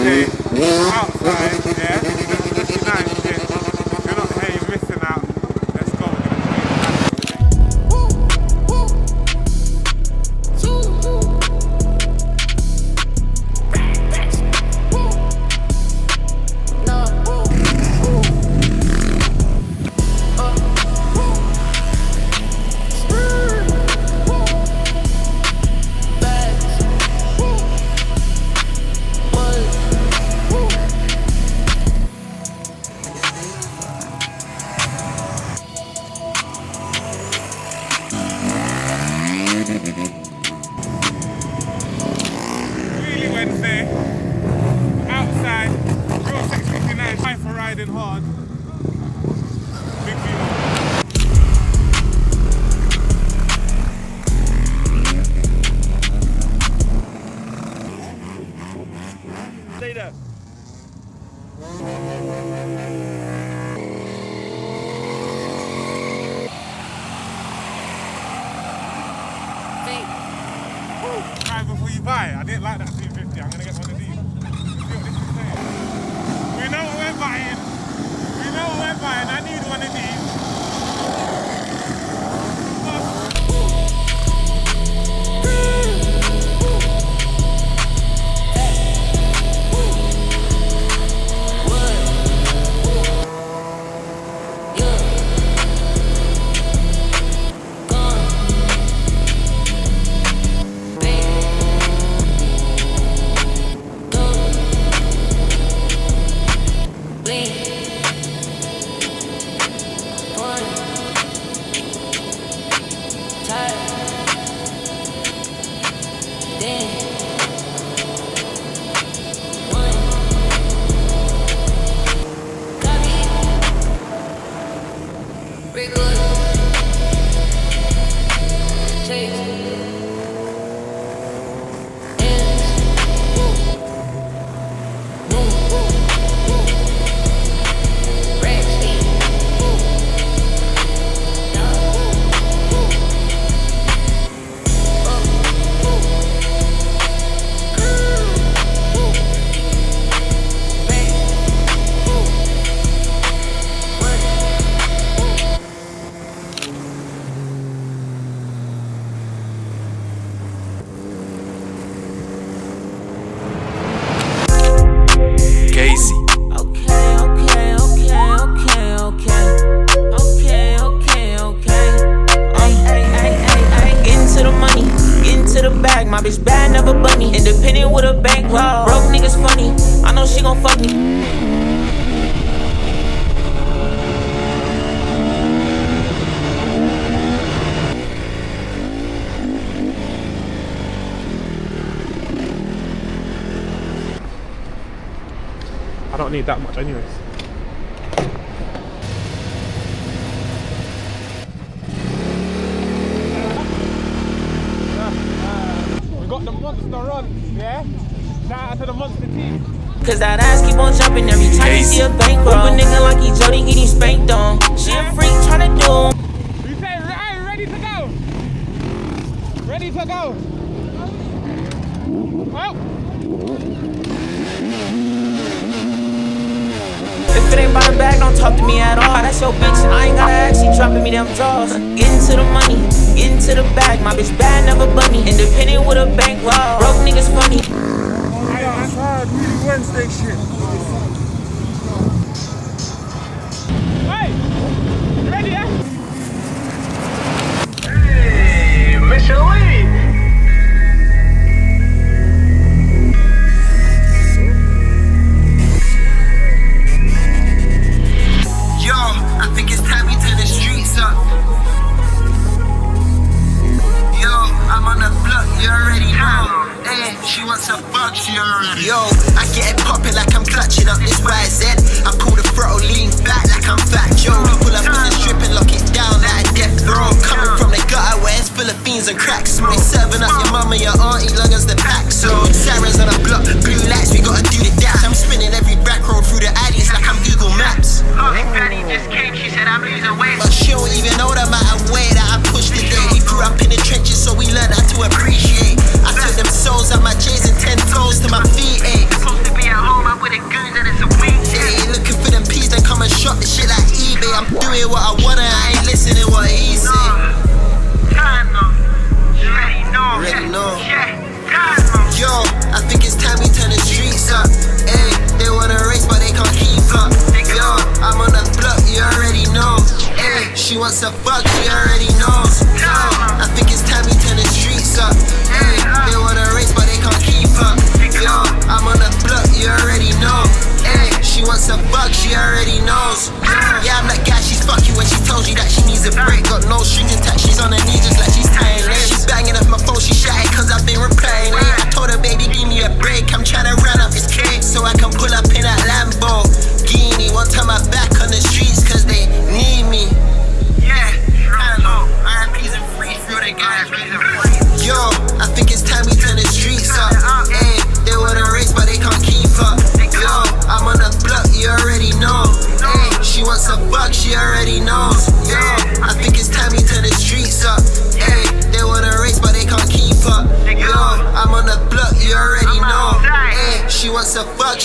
Wednesday, outside, yeah, that's 59 shit. If you're not here, you're missing out. Let's go, we're gonna Wheelie Wednesday, outside, real 659, time for riding hard. Big view. Stay there. Drive before you buy. I didn't like that 250. I'm gonna get one of these. See what this is saying. We know what we're buying. We know what we're buying. I need one of these. My bitch bad, never bunny. Independent with a bankroll. Broke niggas funny. I know she gon' fuck me. I don't need that much anyways. Got the monster run, yeah? Shout out to the monster team. Cause that ass keep on jumping every time you see a bankroll. A nigga like he Jody getting spanked on. She a freak tryna do him. We say, right, ready to go. Ready to go. Oh. If it ain't about the bag, don't talk to me at all. That's your bitch and I ain't gotta ask, she dropping me them draws. Getting to the money, getting to the bag. My bitch bad, never bunny. Independent with a bankroll. Broke niggas funny. That's hard, Wheelie Wednesday shit. Hey, you ready, yeah? Hey, Mr. Lee. Yo, I think it's time we turn the streets up. Yo, I'm on the block, you already know. Hey, she wants a fuck, she already. Yo, I get it poppin' like I'm clutching up this YZ. I pull the throttle, lean back like I'm Fat Joe. Pull up on the strip and lock it down like a death row. Coming from the gutter where it's full of fiends and cracks. We're serving up your mama, your auntie, long as the pack. So sirens on the block, blue lights, we gotta do the dash. I'm spinning every back road through the alleys like I'm Google Maps. Oh, Daddy just came, she said I'm losing weight. But she don't even know the amount of way that I pushed today. We grew up in the trenches, so we learned how to appreciate. I took them souls out my J's and 10 toes to my feet, eh? Supposed to be at home.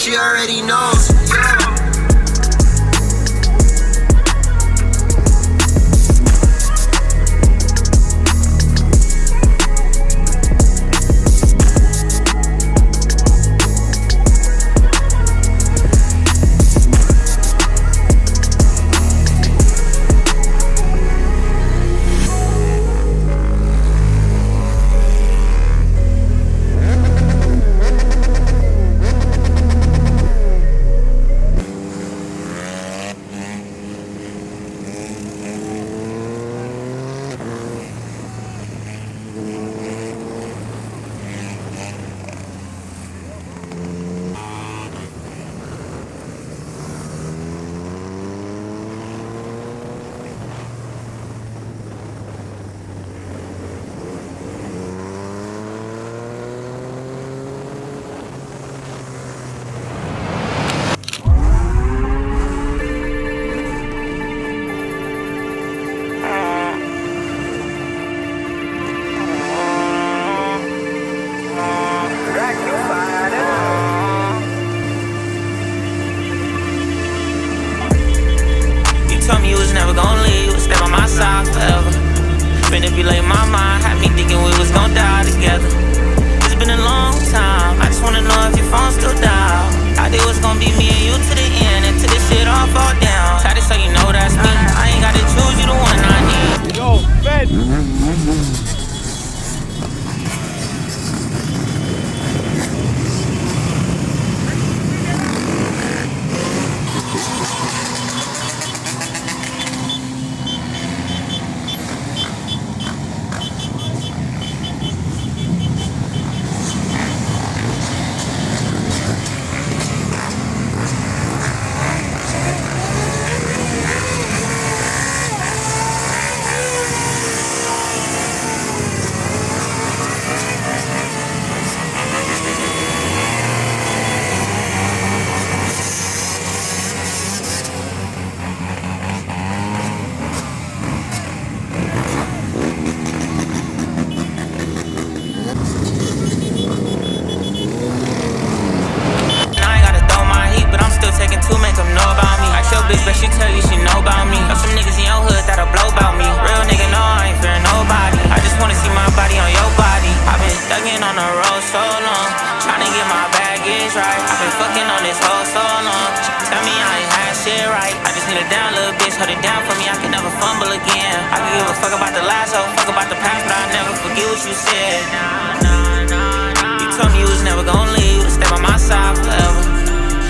she already knows. Told me you was never gonna leave, you would stay by my side forever. Manipulate my mind, had me thinking we was gonna die together. It's been a long time, I just wanna know if your phone still dial. I think it was gonna be me and you to the end, until this shit all fall down. Tired so you know that's me, I ain't gotta choose, you the one I need. Yo, Fed. Bitch, but she tell you she know about me. Know some niggas in your hood that'll blow about me. Real nigga, no, I ain't fearing nobody. I just wanna see my body on your body. I've been thugging on the road so long, tryna get my baggage right. I've been fucking on this hoe so long. Tell me I ain't had shit right. I just need a down little bitch, hold it down for me. I can never fumble again. I can give a fuck about the last hoe, fuck about the past, but I never forget what you said. You told me you was never gonna leave, you would stay by my side forever.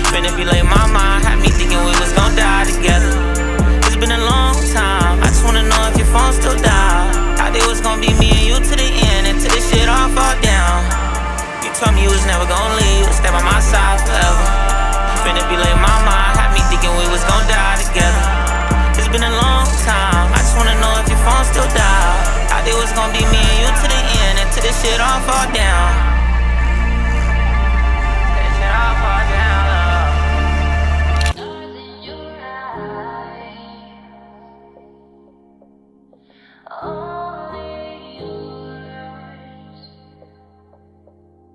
Manipulate my mind, had me thinking we was gonna die together. It's been a long time, I just wanna know if your phone still dial. I think it was gonna be me and you to the end, until this shit all fall down. You told me you was never gonna leave, you stay by my side forever. Manipulate my mind, had me thinking we was gonna die together. It's been a long time, I just wanna know if your phone still dial. I think it was gonna be me and you to the end, until this shit all fall down. This shit all fall down.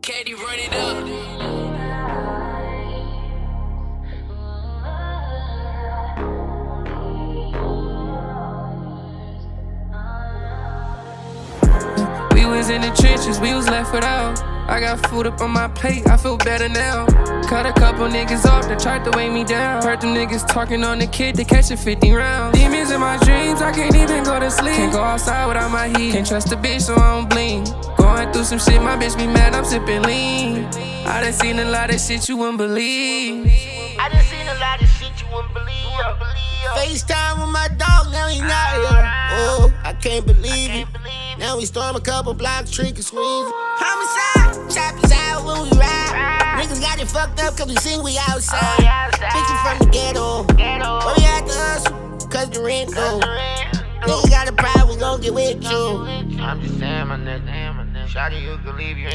Katie, run it up. We was in the trenches, we was left without. I got food up on my plate, I feel better now. Cut a couple niggas off that tried to weigh me down. Heard them niggas talking on the kid, they catching 50 rounds. Demons in my dreams, I can't even go to sleep. Can't go outside without my heat. Can't trust a bitch, so I don't blink. Going through some shit, my bitch be mad, I'm sipping lean. I done seen a lot of shit you wouldn't believe. I done seen a lot of shit you wouldn't believe. FaceTime with my dog, now he not here. Oh, I can't believe it. Now we storm a couple blocks, trick and squeeze. Homicide, choppers out when we ride. Niggas got it fucked up cause we sing we outside. Bitch, we from the ghetto. Where we at the hustle, cause the rent low. Nigga got a pride, we gon' get with you. I'm just saying, my nigga. Shawty, you can leave you.